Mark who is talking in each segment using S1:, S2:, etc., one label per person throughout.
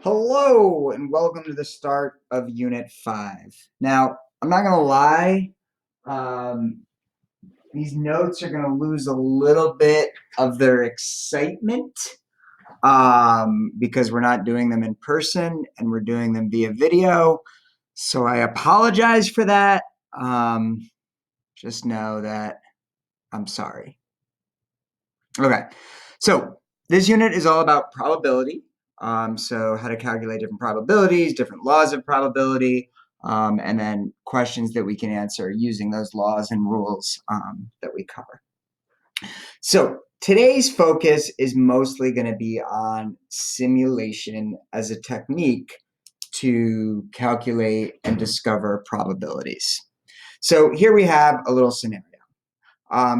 S1: Hello and welcome to the start of Unit 5. Now, I'm not going to lie, um, these notes are going to lose a little bit of their excitement because we're not doing them in person and we're doing them via video. So I apologize for that. Just know that I'm sorry. Okay, so this unit is all about probability. So how to calculate different probabilities, different laws of probability, and then questions that we can answer using those laws and rules that we cover. So today's focus is mostly going to be on simulation as a technique to calculate and discover probabilities. So here we have a little scenario.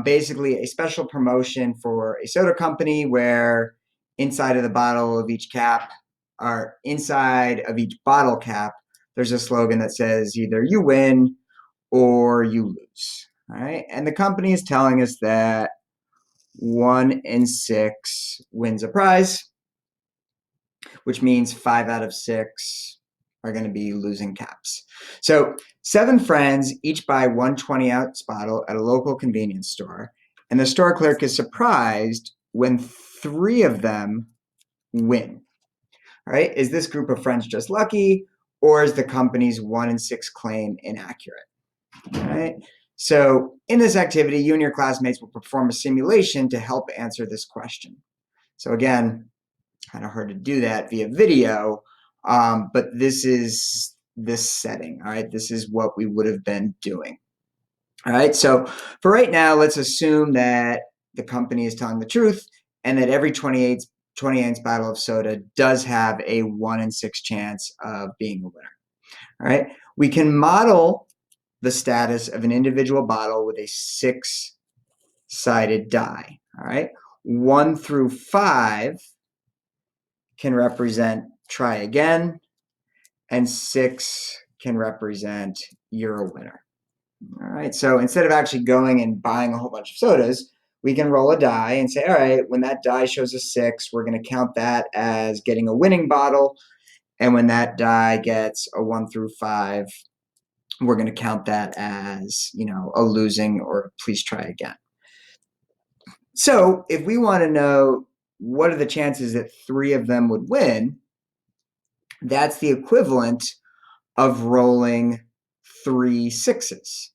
S1: Basically a special promotion for a soda company where inside of the bottle of each cap, or inside of each bottle cap, there's a slogan that says either you win or you lose. All right. And the company is telling us that 1 in 6 wins a prize, which means 5 out of 6 are going to be losing caps. So 7 friends each buy one 20-ounce bottle at a local convenience store, and the store clerk is surprised when 3 of them win. All right, is this group of friends just lucky, or is the company's 1 in 6 claim inaccurate? All right. So in this activity, you and your classmates will perform a simulation to help answer this question. So again, kind of hard to do that via video, but this is this setting. All right, this is what we would have been doing. All right, so for right now, let's assume that the company is telling the truth and that every 20-ounce bottle of soda does have a 1 in 6 chance of being a winner. All right, we can model the status of an individual bottle with a 6-sided die. All right, 1 through 5 can represent try again, and 6 can represent you're a winner. All right, so instead of actually going and buying a whole bunch of sodas, we can roll a die and say, all right, when that die shows a 6, we're going to count that as getting a winning bottle. And when that die gets a 1 through 5, we're going to count that as, a losing or please try again. So if we want to know what are the chances that 3 of them would win, that's the equivalent of rolling 3 6s.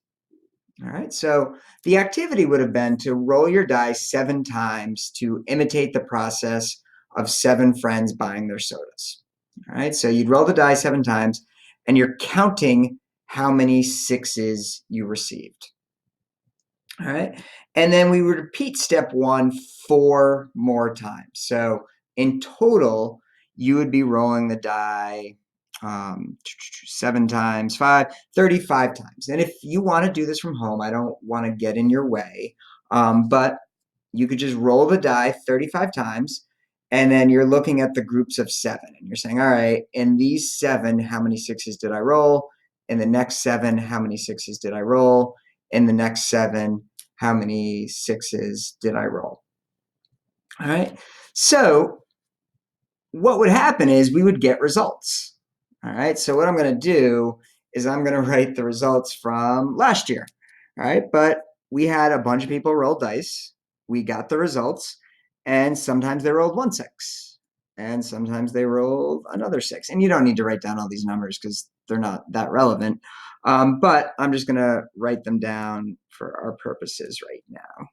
S1: All right, so the activity would have been to roll your dice 7 times to imitate the process of 7 friends buying their sodas. All right, so you'd roll the die 7 times and you're counting how many 6s you received. All right, and then we would repeat step 1 4 more times. So in total, you would be rolling the die 7 times 5, 35 times. And if you want to do this from home, I don't want to get in your way, but you could just roll the die 35 times, and then you're looking at the groups of 7, and you're saying, all right, in these 7, how many 6s did I roll? In the next 7, how many 6s did I roll? In the next 7, how many 6s did I roll? All right, so what would happen is we would get results. All right, so what I'm going to do is I'm going to write the results from last year. All right, but we had a bunch of people roll dice. We got the results, and sometimes they rolled 1 6, and sometimes they rolled another 6. And you don't need to write down all these numbers because they're not that relevant. But I'm just going to write them down for our purposes right now.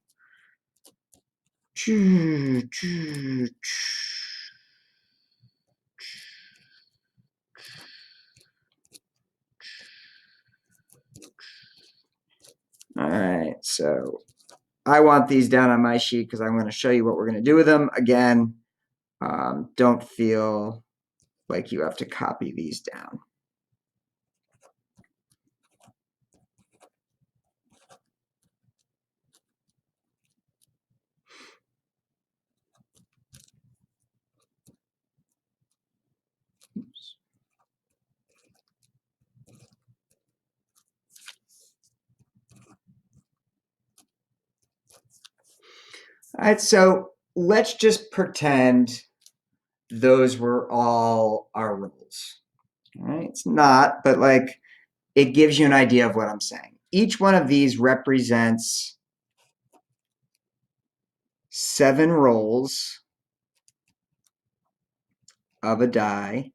S1: All right, so I want these down on my sheet because I'm going to show you what we're going to do with them. Again, don't feel like you have to copy these down. Oops. All right, so let's just pretend those were all our rolls. All right, it's not, but like it gives you an idea of what I'm saying. Each one of these represents 7 rolls of a die,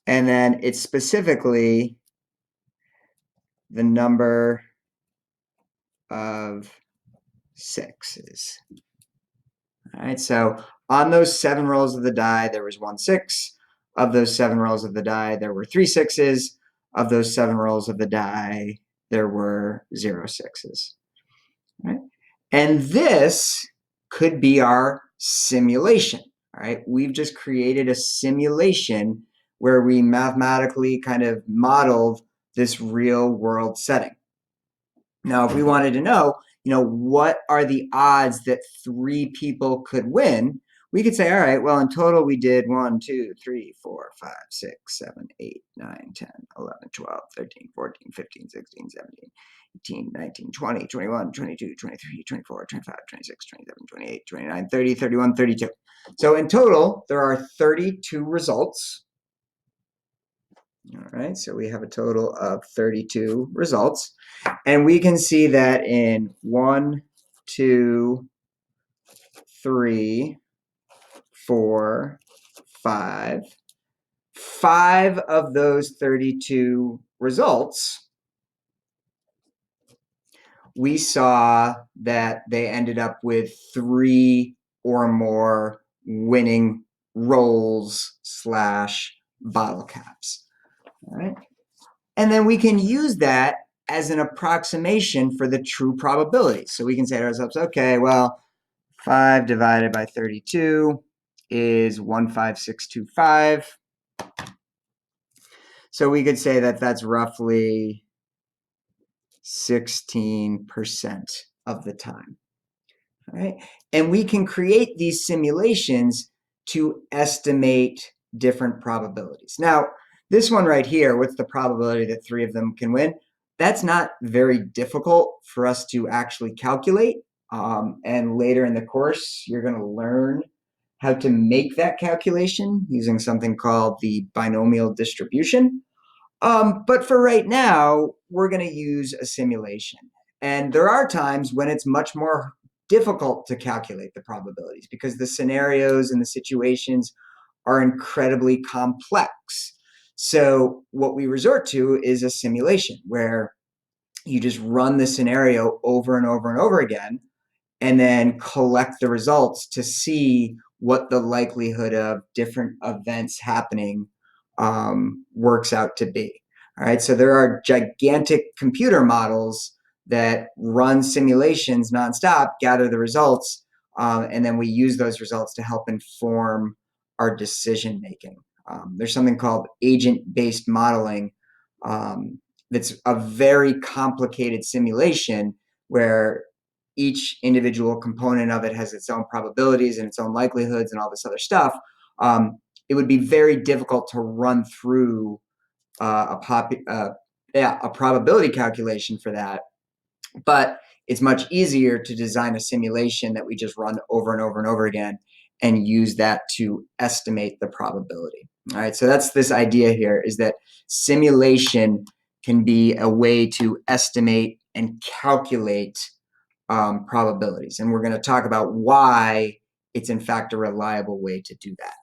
S1: and then it's specifically the number of sixes. All right, so on those 7 rolls of the die, there was 1 6. Of those 7 rolls of the die, there were 3 sixes. Of those 7 rolls of the die, there were 0 sixes. All right? And this could be our simulation. All right, we've just created a simulation where we mathematically kind of modeled this real world setting. Now, if we wanted to know, what are the odds that 3 people could win, we could say, all right, well, in total, we did 1, 2, 3, 4, 5, 6, 7, 8, 9, 10, 11, 12, 13, 14, 15, 16, 17, 18, 19, 20, 21, 22, 23, 24, 25, 26, 27, 28, 29, 30, 31, 32. So in total, there are 32 results. All right, so we have a total of 32 results. And we can see that in 1, 2, 3, 4, 5. 5 of those 32 results, we saw that they ended up with 3 or more winning rolls / bottle caps. All right. And then we can use that as an approximation for the true probability. So we can say to ourselves, okay, well, 5 divided by 32 is 15625. So we could say that that's roughly 16% of the time. All right? And we can create these simulations to estimate different probabilities. Now, this one right here, what's the probability that 3 of them can win? That's not very difficult for us to actually calculate. And later in the course, you're going to learn how to make that calculation using something called the binomial distribution. But for right now, we're going to use a simulation. And there are times when it's much more difficult to calculate the probabilities because the scenarios and the situations are incredibly complex. So what we resort to is a simulation where you just run the scenario over and over and over again and then collect the results to see what the likelihood of different events happening works out to be. All right, so there are gigantic computer models that run simulations nonstop, gather the results, and then we use those results to help inform our decision making. There's something called agent-based modeling that's a very complicated simulation where each individual component of it has its own probabilities and its own likelihoods and all this other stuff. It would be very difficult to run through a probability calculation for that. But it's much easier to design a simulation that we just run over and over and over again and use that to estimate the probability. All right, so that's this idea here, is that simulation can be a way to estimate and calculate probabilities. And we're going to talk about why it's in fact a reliable way to do that.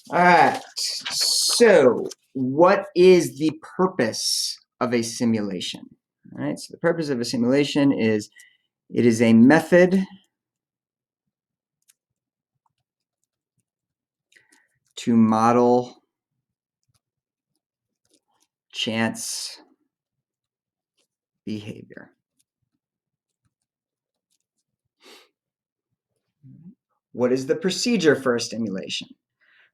S1: All right, so what is the purpose of a simulation? All right, so the purpose of a simulation is it is a method to model chance behavior. What is the procedure for a simulation?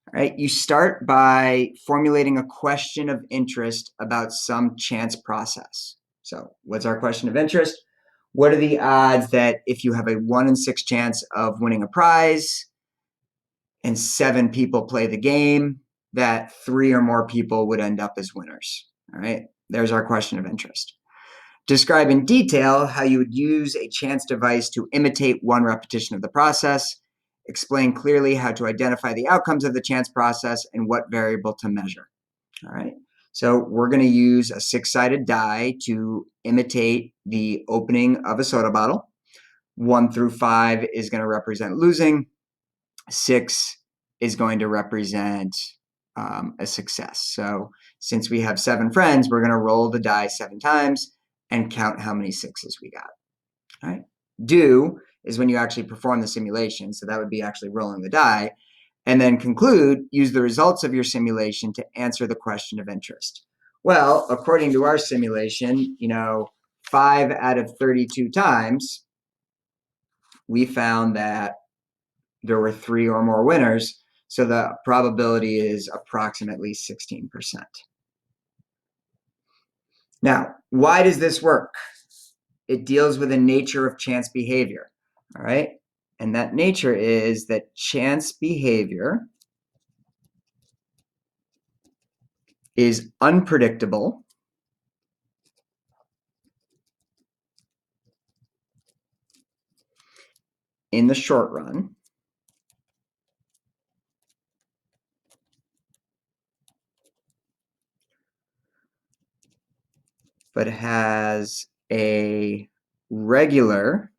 S1: All right, you start by formulating a question of interest about some chance process. So what's our question of interest? What are the odds that if you have a 1 in 6 chance of winning a prize and 7 people play the game, that 3 or more people would end up as winners? All right, there's our question of interest. Describe in detail how you would use a chance device to imitate one repetition of the process. Explain clearly how to identify the outcomes of the chance process and what variable to measure. All right. So we're going to use a 6-sided die to imitate the opening of a soda bottle. 1 through 5 is going to represent losing. 6 is going to represent a success. So since we have 7 friends, we're going to roll the die 7 times and count how many 6s we got. All right. Do is when you actually perform the simulation. So that would be actually rolling the die. And then conclude, use the results of your simulation to answer the question of interest. Well, according to our simulation, 5 out of 32 times, we found that there were 3 or more winners. So the probability is approximately 16%. Now, why does this work? It deals with the nature of chance behavior, all right? And that nature is that chance behavior is unpredictable in the short run, but has a regular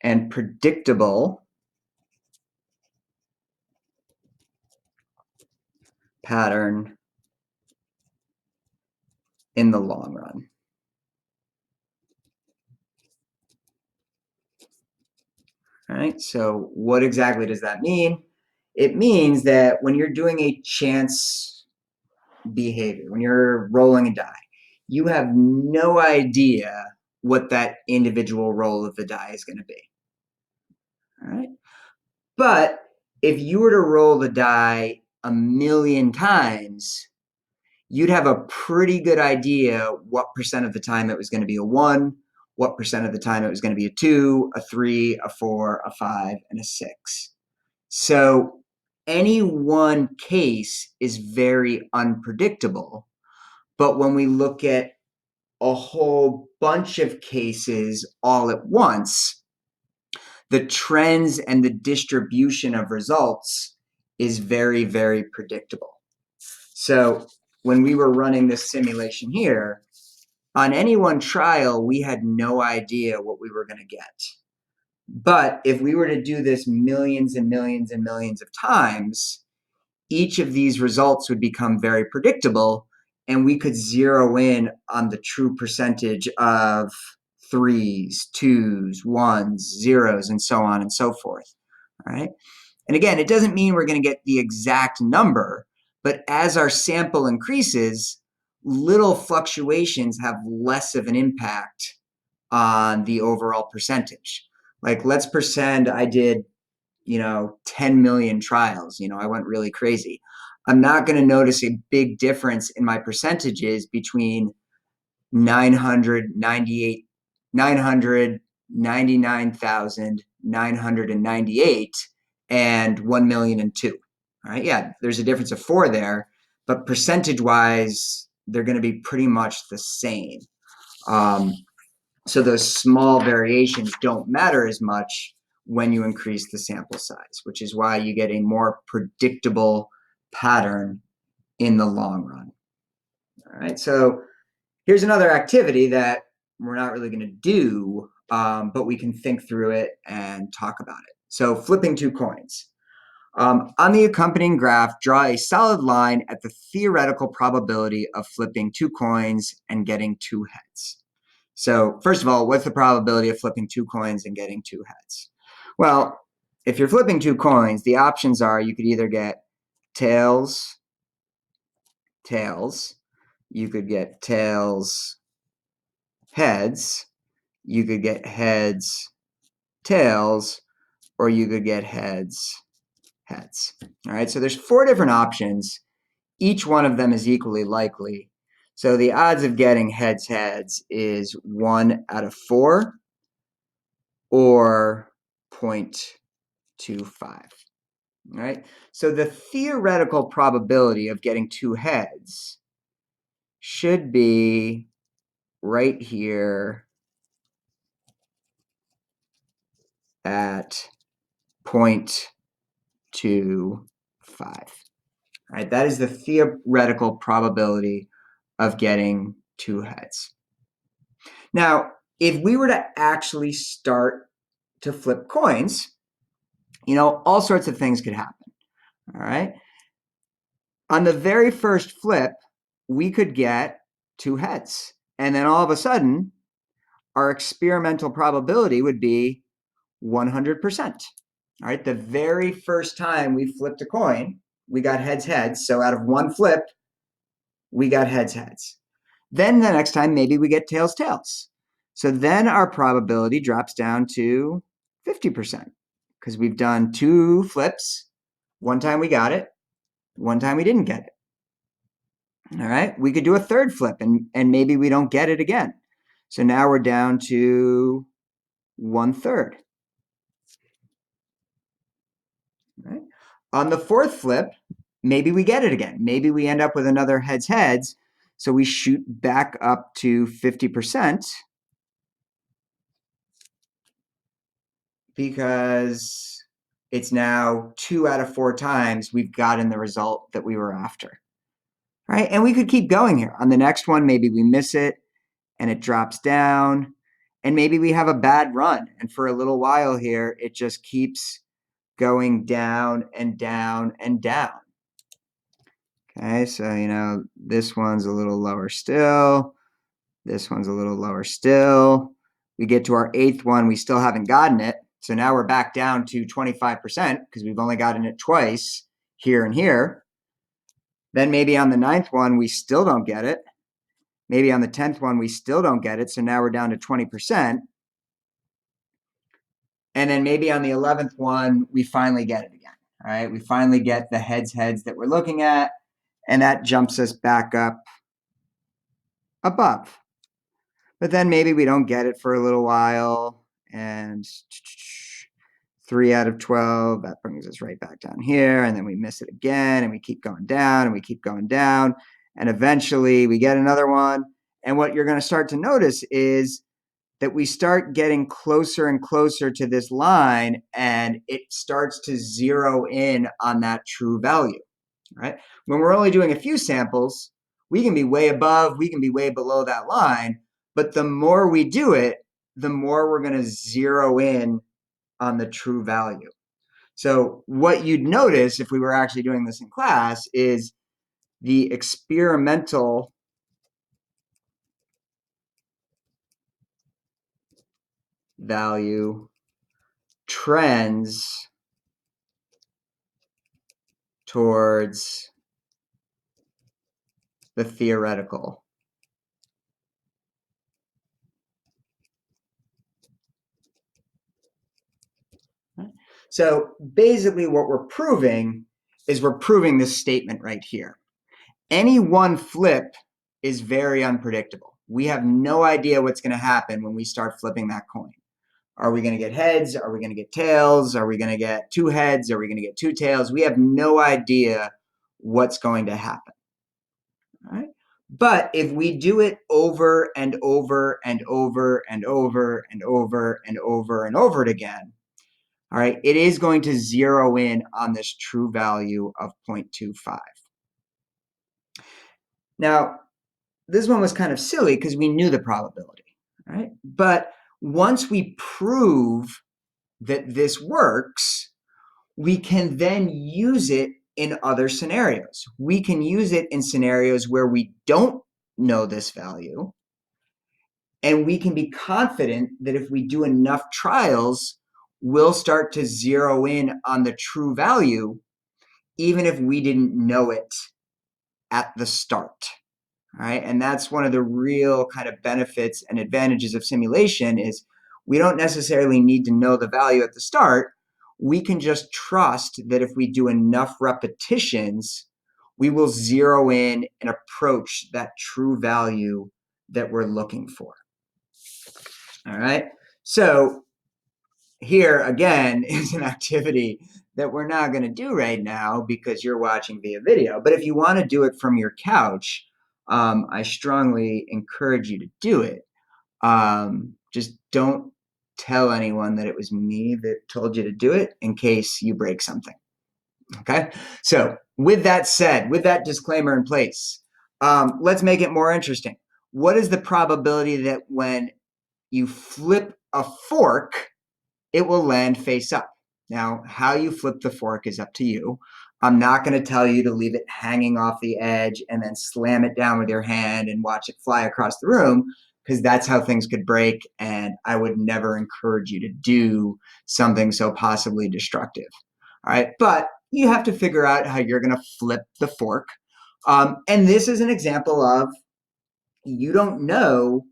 S1: and predictable pattern in the long run. All right, so what exactly does that mean? It means that when you're doing a chance behavior, when you're rolling a die, you have no idea what that individual roll of the die is going to be. All right. But if you were to roll the die 1,000,000 times, you'd have a pretty good idea what percent of the time it was going to be a 1, what percent of the time it was going to be a 2, a 3, a 4, a 5, and a 6. So any one case is very unpredictable. But when we look at a whole bunch of cases all at once, the trends and the distribution of results is very, very predictable. So when we were running this simulation here, on any one trial, we had no idea what we were going to get. But if we were to do this millions and millions and millions of times, each of these results would become very predictable, and we could zero in on the true percentage of 3s, 2s, 1s, 0s, and so on and so forth. All right. And again, it doesn't mean we're going to get the exact number, but as our sample increases, little fluctuations have less of an impact on the overall percentage. Like, let's pretend I did 10 million trials. I went really crazy. I'm not going to notice a big difference in my percentages between 999,998 and 1,000,002. All right. Yeah, there's a difference of 4 there, but percentage wise, they're going to be pretty much the same. So those small variations don't matter as much when you increase the sample size, which is why you get a more predictable pattern in the long run. All right, so here's another activity that we're not really going to do, but we can think through it and talk about it. So flipping 2 coins. On the accompanying graph, draw a solid line at the theoretical probability of flipping 2 coins and getting 2 heads. So first of all, what's the probability of flipping 2 coins and getting 2 heads? Well, if you're flipping 2 coins, the options are you could either get tails, tails, you could get tails, heads, you could get heads, tails, or you could get heads, heads. All right, so there's 4 different options. Each one of them is equally likely. So the odds of getting heads, heads is 1 out of 4. Or 0.25. All right. So the theoretical probability of getting 2 heads should be right here at 0.25. All right, that is the theoretical probability of getting two heads. Now, if we were to actually start to flip coins, all sorts of things could happen. All right. On the very first flip, we could get two heads. And then all of a sudden, our experimental probability would be 100%. All right. The very first time we flipped a coin, we got heads, heads. So out of one flip, we got heads, heads. Then the next time, maybe we get tails, tails. So then our probability drops down to 50% because we've done two flips. One time we got it, one time we didn't get it. All right, we could do a third flip and maybe we don't get it again. So now we're down to 1/3. Right? On the fourth flip, maybe we get it again. Maybe we end up with another heads, heads. So we shoot back up to 50%. Because it's now 2 out of 4 times we've gotten the result that we were after, right? And we could keep going here. On the next one, maybe we miss it and it drops down, and maybe we have a bad run. And for a little while here, it just keeps going down and down and down. Okay, so, this one's a little lower still. This one's a little lower still. We get to our 8th one, we still haven't gotten it. So now we're back down to 25% because we've only gotten it twice, here and here. Then maybe on the 9th one, we still don't get it. Maybe on the 10th one, we still don't get it. So now we're down to 20%. And then maybe on the 11th one, we finally get it again. All right, we finally get the heads, heads that we're looking at. And that jumps us back up above. But then maybe we don't get it for a little while. And 3 out of 12, that brings us right back down here. And then we miss it again, and we keep going down, and we keep going down. And eventually we get another one. And what you're going to start to notice is that we start getting closer and closer to this line, and it starts to zero in on that true value, right? When we're only doing a few samples, we can be way above, we can be way below that line. But the more we do it, the more we're going to zero in on the true value. So what you'd notice if we were actually doing this in class is the experimental value trends towards the theoretical. So basically what we're proving is we're proving this statement right here. Any one flip is very unpredictable. We have no idea what's going to happen when we start flipping that coin. Are we going to get heads? Are we going to get tails? Are we going to get two heads? Are we going to get two tails? We have no idea what's going to happen. All right? But if we do it over and over and over and over and over and over and over again, all right, it is going to zero in on this true value of 0.25. Now, this one was kind of silly because we knew the probability, right? But once we prove that this works, we can then use it in other scenarios. We can use it in scenarios where we don't know this value, and we can be confident that if we do enough trials, we'll start to zero in on the true value, even if we didn't know it at the start. All right, and that's one of the real kind of benefits and advantages of simulation is we don't necessarily need to know the value at the start. We can just trust that if we do enough repetitions, we will zero in and approach that true value that we're looking for. All right, so here again is an activity that we're not going to do right now because you're watching via video. But if you want to do it from your couch, I strongly encourage you to do it. Just don't tell anyone that it was me that told you to do it in case you break something. Okay. So with that said, with that disclaimer in place, let's make it more interesting. What is the probability that when you flip a fork, it will land face up? Now, how you flip the fork is up to you. I'm not going to tell you to leave it hanging off the edge and then slam it down with your hand and watch it fly across the room, because that's how things could break. And I would never encourage you to do something so possibly destructive. All right. But you have to figure out how you're going to flip the fork. And this is an example of you don't know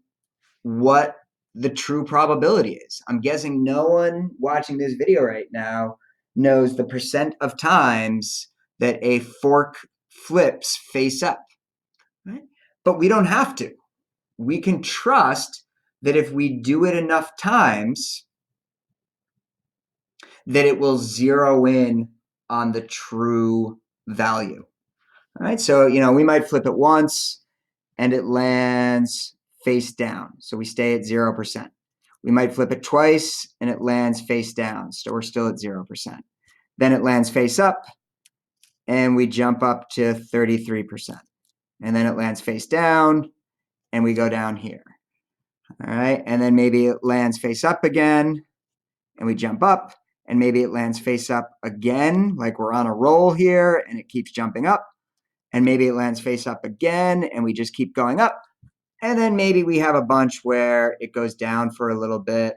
S1: what the true probability is. I'm guessing no one watching this video right now knows the percent of times that a fork flips face up, right? But we don't have to. We can trust that if we do it enough times, that it will zero in on the true value. All right, so we might flip it once and it lands face down, so we stay at 0%. We might flip it twice and it lands face down, so we're still at 0%. Then it lands face up and we jump up to 33%. And then it lands face down and we go down here. All right, and then maybe it lands face up again and we jump up, and maybe it lands face up again, like we're on a roll here and it keeps jumping up. And maybe it lands face up again and we just keep going up. And then maybe we have a bunch where it goes down for a little bit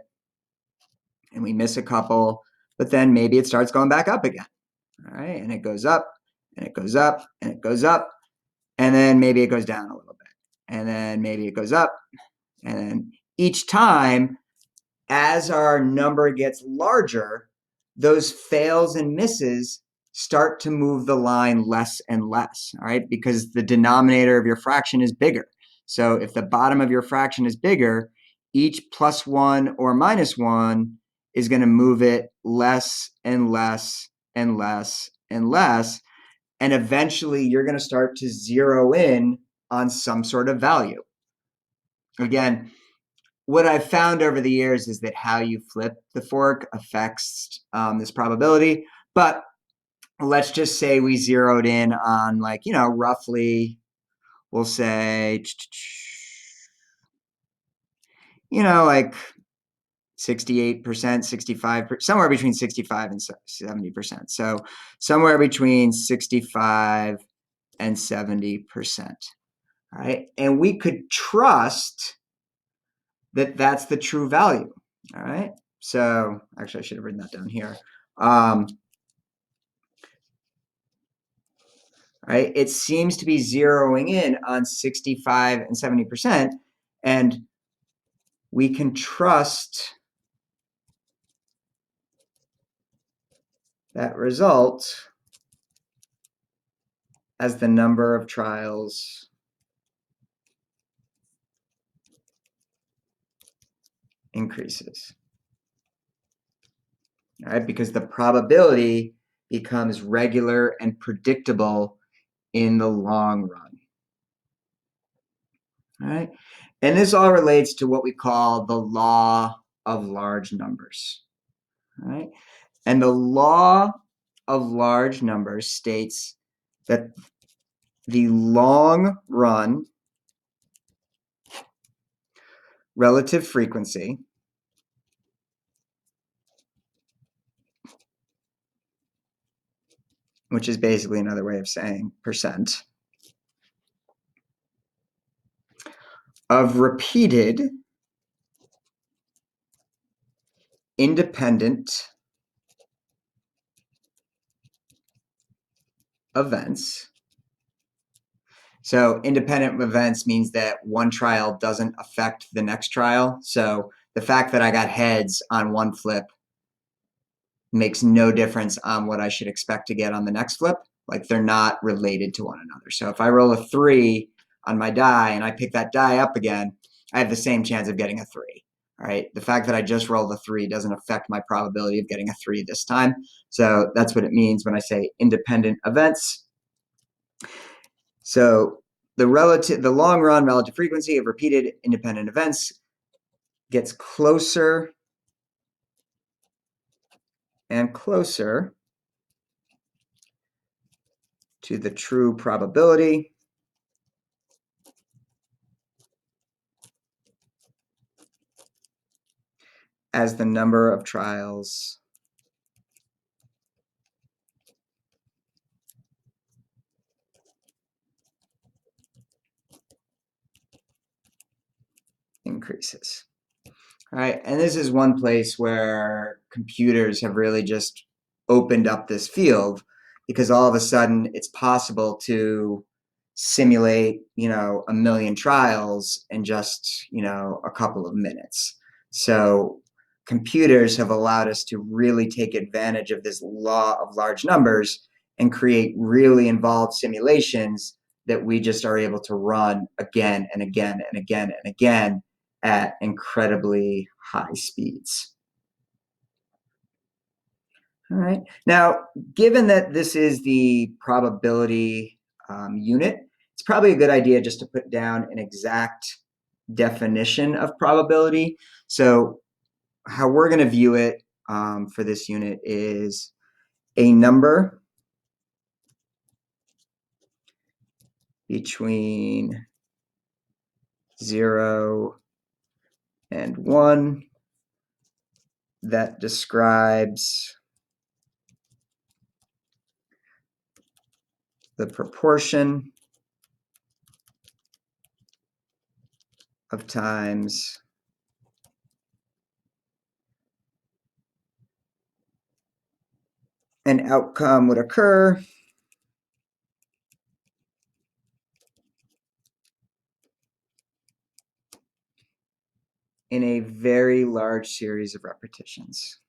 S1: and we miss a couple, but then maybe it starts going back up again. All right, and it goes up and it goes up and it goes up, and then maybe it goes down a little bit, and then maybe it goes up, and then each time, as our number gets larger, those fails and misses start to move the line less and less, all right, because the denominator of your fraction is bigger. So if the bottom of your fraction is bigger, each +1 or -1 is going to move it less and less and less and less. And eventually you're going to start to zero in on some sort of value. Again, what I've found over the years is that how you flip the fork affects this probability. But let's just say we zeroed in on, like, roughly, we'll say, like 68%, 65%, somewhere between 65 and 70%. So somewhere between 65 and 70%. All right. And we could trust that that's the true value. All right. So actually, I should have written that down here. Right. It seems to be zeroing in on 65 and 70%. And we can trust that result as the number of trials increases. All right, because the probability becomes regular and predictable in the long run. All right, and this all relates to what we call the law of large numbers. All right, and the law of large numbers states that the long run relative frequency which is basically another way of saying percent, of repeated independent events. So independent events means that one trial doesn't affect the next trial. So the fact that I got heads on one flip makes no difference on what I should expect to get on the next flip. Like, they're not related to one another. So if I roll a 3 on my die and I pick that die up again, I have the same chance of getting a 3. All right. The fact that I just rolled a 3 doesn't affect my probability of getting a 3 this time. So that's what it means when I say independent events. So the long run relative frequency of repeated independent events gets closer and closer to the true probability as the number of trials increases. All right, and this is one place where computers have really just opened up this field, because all of a sudden it's possible to simulate, a million trials in just, a couple of minutes. So computers have allowed us to really take advantage of this law of large numbers and create really involved simulations that we just are able to run again and again and again and again at incredibly high speeds. All right. Now, given that this is the probability unit, it's probably a good idea just to put down an exact definition of probability. So how we're going to view it for this unit is a number between 0 and 1 that describes the proportion of times an outcome would occur in a very large series of repetitions.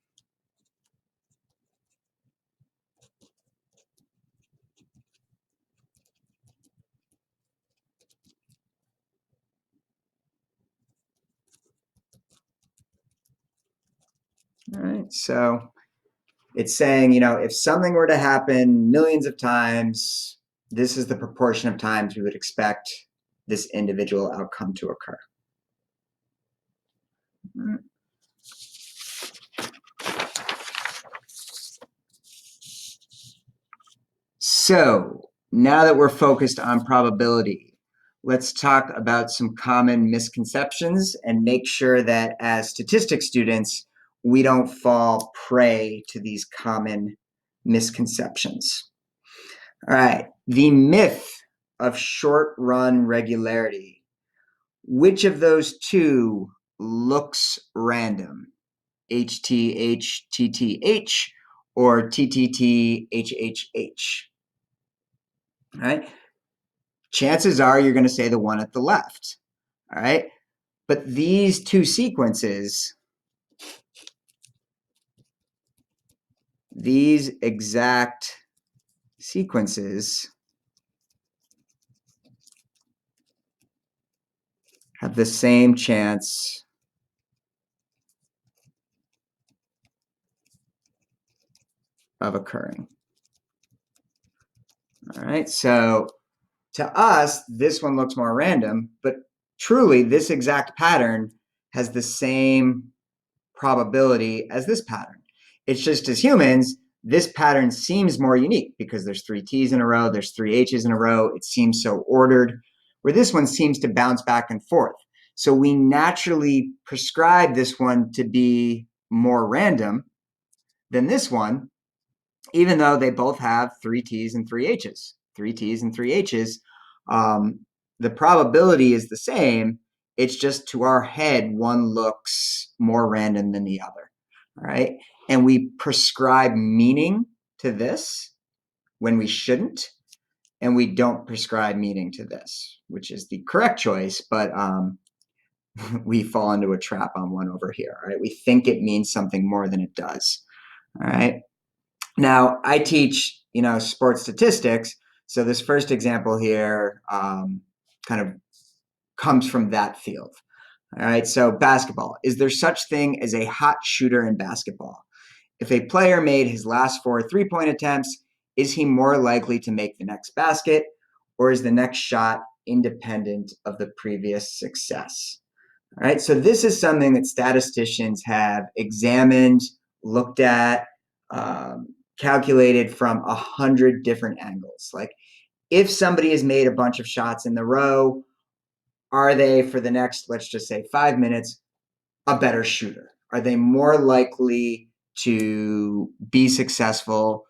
S1: All right, so it's saying, if something were to happen millions of times, this is the proportion of times we would expect this individual outcome to occur. So now that we're focused on probability, let's talk about some common misconceptions and make sure that as statistics students, we don't fall prey to these common misconceptions. All right, the myth of short run regularity. Which of those two looks random? HTH or TTTHHH? All right. Chances are you're going to say the one at the left. All right. But these two sequences, these exact sequences, have the same chance of occurring. All right. So to us, this one looks more random, but truly, this exact pattern has the same probability as this pattern. It's just as humans, this pattern seems more unique because there's 3 T's in a row, there's 3 H's in a row. It seems so ordered, where this one seems to bounce back and forth. So we naturally prescribe this one to be more random than this one, even though they both have 3 T's and 3 H's. 3 T's and 3 H's. The probability is the same. It's just to our head, one looks more random than the other. All right. And we prescribe meaning to this when we shouldn't. And we don't prescribe meaning to this, which is the correct choice. But we fall into a trap on one over here. All right. We think it means something more than it does. All right. Now, I teach, sports statistics. So this first example here kind of comes from that field. All right, so basketball. Is there such thing as a hot shooter in basketball? If a player made his last 4 three-point attempts, is he more likely to make the next basket, or is the next shot independent of the previous success. All right, so this is something that statisticians have examined, looked at, calculated from 100 different angles. Like, if somebody has made a bunch of shots in the row, are they, for the next, let's just say 5 minutes, a better shooter? Are they more likely to be successful?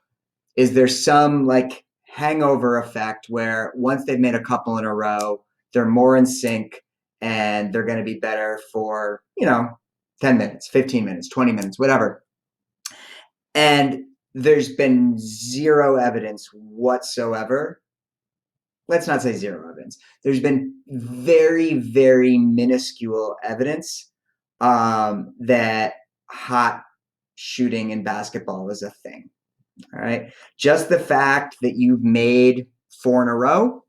S1: Is there some like hangover effect where once they've made a couple in a row, they're more in sync and they're going to be better for, 10 minutes, 15 minutes, 20 minutes, whatever. And there's been zero evidence whatsoever. Let's not say zero evidence. There's been very, very minuscule evidence that hot shooting in basketball is a thing. All right. Just the fact that you've made 4 in a row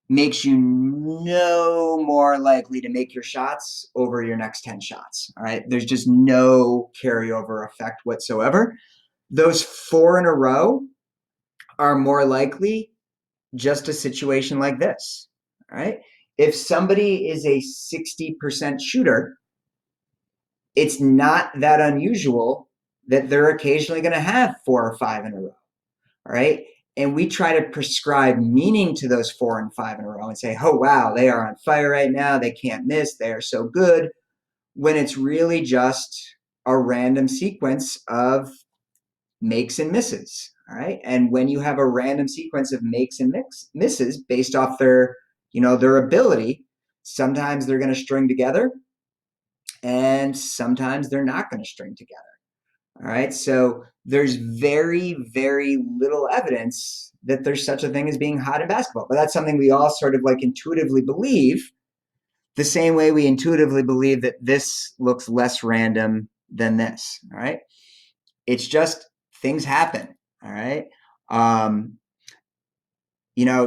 S1: makes you no more likely to make your shots over your next 10 shots. All right. There's just no carryover effect whatsoever. Those 4 in a row are more likely just a situation like this. All right. If somebody is a 60% shooter, it's not that unusual that they're occasionally going to have 4 or 5 in a row. All right. And we try to prescribe meaning to those 4 and 5 in a row and say, oh, wow, they are on fire right now. They can't miss. They are so good. When it's really just a random sequence of makes and misses. All right. And when you have a random sequence of makes and misses based off their ability, sometimes they're going to string together and sometimes they're not going to string together. All right. So there's very, very little evidence that there's such a thing as being hot in basketball. But that's something we all sort of like intuitively believe, the same way we intuitively believe that this looks less random than this. All right. It's just things happen. All right.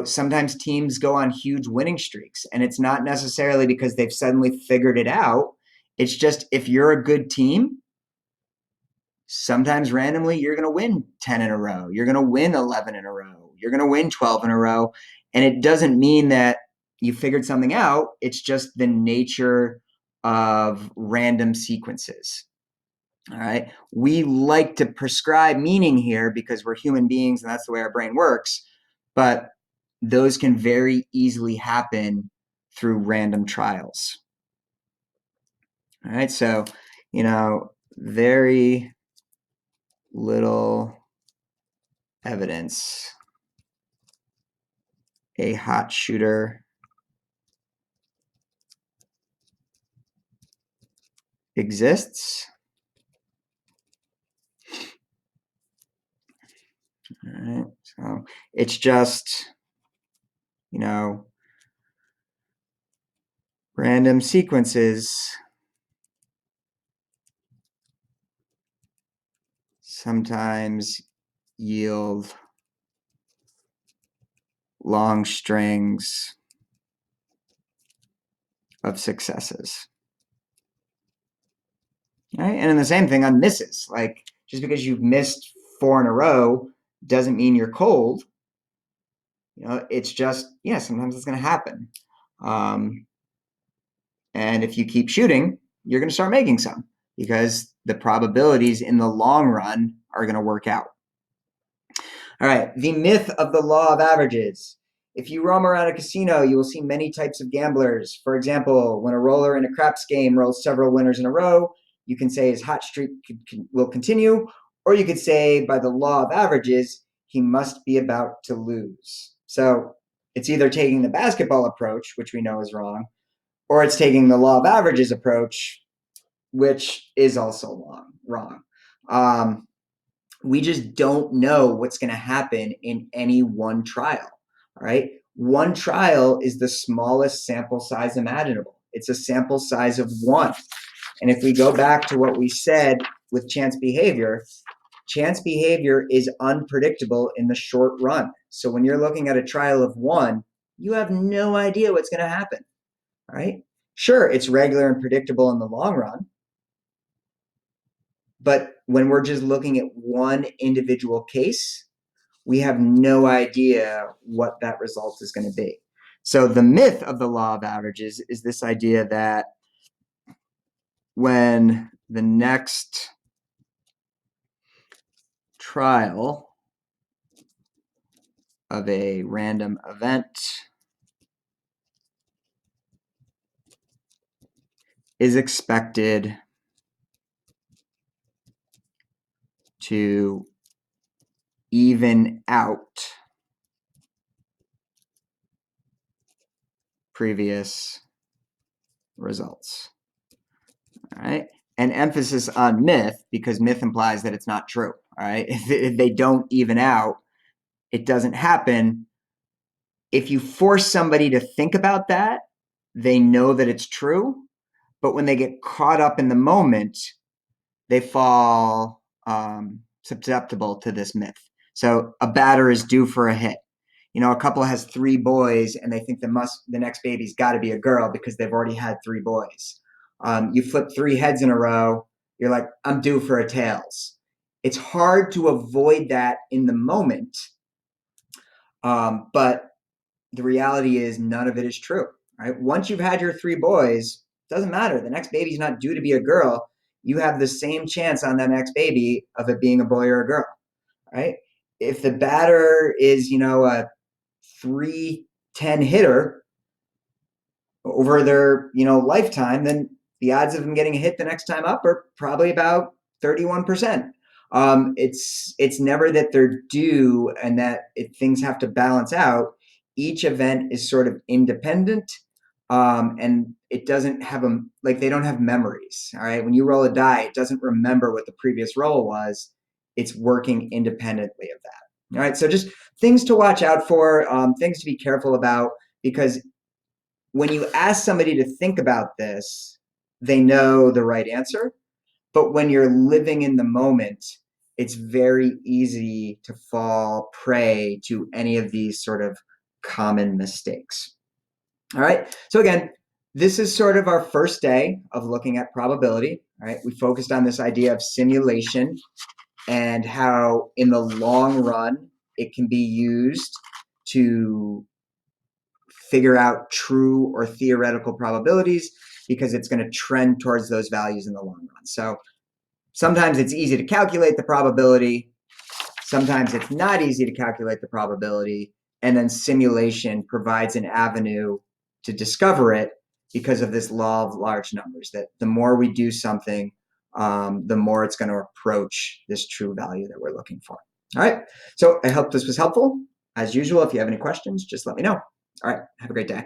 S1: Sometimes teams go on huge winning streaks, and it's not necessarily because they've suddenly figured it out. It's just if you're a good team, sometimes randomly you're going to win 10 in a row. You're going to win 11 in a row. You're going to win 12 in a row. And it doesn't mean that you figured something out. It's just the nature of random sequences. All right. We like to prescribe meaning here because we're human beings and that's the way our brain works. But those can very easily happen through random trials. All right. So, very little evidence a hot shooter exists. All right. So it's just, random sequences sometimes yield long strings of successes. Right? And then the same thing on misses. Like, just because you've missed 4 in a row doesn't mean you're cold. It's just, sometimes it's going to happen. And if you keep shooting, you're going to start making some because the probabilities in the long run are going to work out. All right, the myth of the law of averages. If you roam around a casino, you will see many types of gamblers. For example, when a roller in a craps game rolls several winners in a row, you can say his hot streak will continue, or you could say by the law of averages, he must be about to lose. So it's either taking the basketball approach, which we know is wrong, or it's taking the law of averages approach, which is also wrong. We just don't know what's going to happen in any one trial. All right. One trial is the smallest sample size imaginable. It's a sample size of 1. And if we go back to what we said with chance behavior is unpredictable in the short run. So when you're looking at a trial of 1, you have no idea what's going to happen. All right. Sure, it's regular and predictable in the long run. But when we're just looking at one individual case, we have no idea what that result is going to be. So the myth of the law of averages is this idea that when the next trial of a random event is expected to even out previous results. All right. And emphasis on myth, because myth implies that it's not true. All right. If they don't even out, it doesn't happen. If you force somebody to think about that, they know that it's true. But when they get caught up in the moment, they fall susceptible to this myth. So a batter is due for a hit. A couple has 3 boys and they think the next baby's got to be a girl because they've already had 3 boys. You flip 3 heads in a row, you're like, I'm due for a tails. It's hard to avoid that in the moment, but the reality is none of it is true. Right? Once you've had your 3 boys, it doesn't matter. The next baby's not due to be a girl. You have the same chance on that next baby of it being a boy or a girl. Right? If the batter is, a 310 hitter over their, lifetime, then the odds of them getting a hit the next time up are probably about 31%. It's never that they're due and that things have to balance out. Each event is sort of independent, and it doesn't have them, like, they don't have memories. All right, when you roll a die, it doesn't remember what the previous roll was. It's working independently of that. All right, so just things to watch out for, things to be careful about, because when you ask somebody to think about this, they know the right answer. But when you're living in the moment, it's very easy to fall prey to any of these sort of common mistakes. All right. So again, this is sort of our first day of looking at probability. All right. We focused on this idea of simulation and how in the long run it can be used to figure out true or theoretical probabilities because it's going to trend towards those values in the long run. So sometimes it's easy to calculate the probability. Sometimes it's not easy to calculate the probability. And then simulation provides an avenue to discover it because of this law of large numbers, that the more we do something, the more it's going to approach this true value that we're looking for. All right. So I hope this was helpful. As usual, if you have any questions, just let me know. All right. Have a great day.